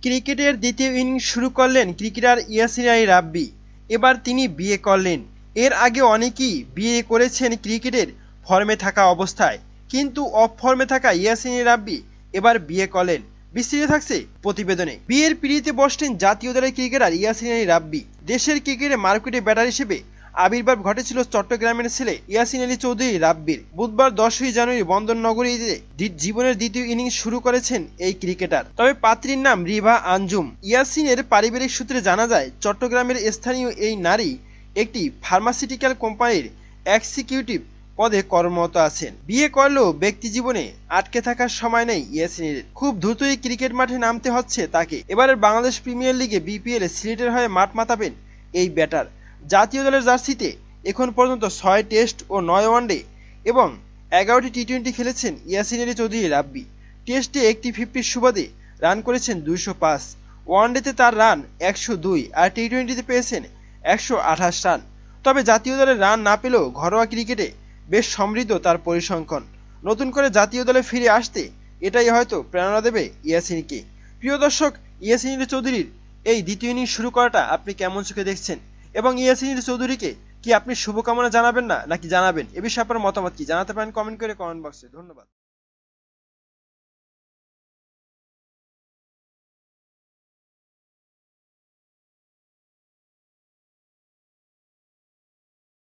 ক্রিকেটের দ্বিতীয় ইনিংস শুরু করলেন ক্রিকেটার ইয়াসিন আলী রাব্বি। এবার তিনি বিয়ে করলেন। এর আগে অনেকেই বিয়ে করেছেন ক্রিকেটের ফর্মে থাকা অবস্থায়, কিন্তু অফ ফর্মে থাকা ইয়াসিন আলী রাব্বি এবার বিয়ে করলেন। বিস্তারিত থাকছে প্রতিবেদনে। বিয়ের পিঁড়িতে বসলেন জাতীয় দলের ক্রিকেটার ইয়াসিন আলী রাব্বি। দেশের ক্রিকেটে মার্কেটে ব্যাটার হিসেবে আবির্ভাব ঘটেছিল চট্টগ্রামের ছেলে ইয়াসিন আলী চৌধুরী রাব্বির। বুধবার 10ই জানুয়ারি বন্দরনগরীতে জীবনের দ্বিতীয় ইনিংস শুরু করেছেন এই ক্রিকেটার। তবে পাত্রীর নাম রিভা আঞ্জুম। ইয়াসিনের পারিবারিক সূত্রে জানা যায়, চট্টগ্রামের স্থানীয় এই নারী একটি ফার্মাসিউটিক্যাল কোম্পানির এক্সিকিউটিভ পদে কর্মরত আছেন। বিয়ে করলেও ব্যক্তি জীবনে আটকে থাকার সময় নেই ইয়াসিনের। খুব দ্রুতই ক্রিকেট মাঠে নামতে হচ্ছে তাকে। এবারের বাংলাদেশ প্রিমিয়ার লিগে বিপিএল সিলেটের হয়ে মাঠ মাতাবেন এই ব্যাটার। জাতীয় দলের জার্সিতে এখন পর্যন্ত 6 টেস্ট ও 9 ওয়ানডে এবং 11টি টি-20 খেলেছেন ইয়াসিন আলী চৌধুরী রাব্বি। টেস্টে একটি 50 সুবাদে রান করেছেন 205, ওয়ানডেতে তার রান 102 আর টি-20তে পেয়েছেন 128 রান। তবে জাতীয় দলের রান না পেলেও ঘরোয়া ক্রিকেটে বেশ সমৃদ্ধ তার পরিসংখ্যান। নতুন করে জাতীয় দলে ফিরে আসতে এটাই হয়তো প্রেরণা দেবে ইয়াসিনকে। প্রিয় দর্শক, ইয়াসিন আলী চৌধুরীর এই দ্বিতীয় ইনিংস শুরু করাটা আপনি কেমন চোখে দেখছেন এবং ইয়াসিন আলী চৌধুরীকে কি আপনি শুভকামনা জানাবেন নাকি জানাবেন? এ বিষয়ে আপনার মতামত কি জানাতে পারেন কমেন্ট করে কমেন্ট বক্সে। ধন্যবাদ।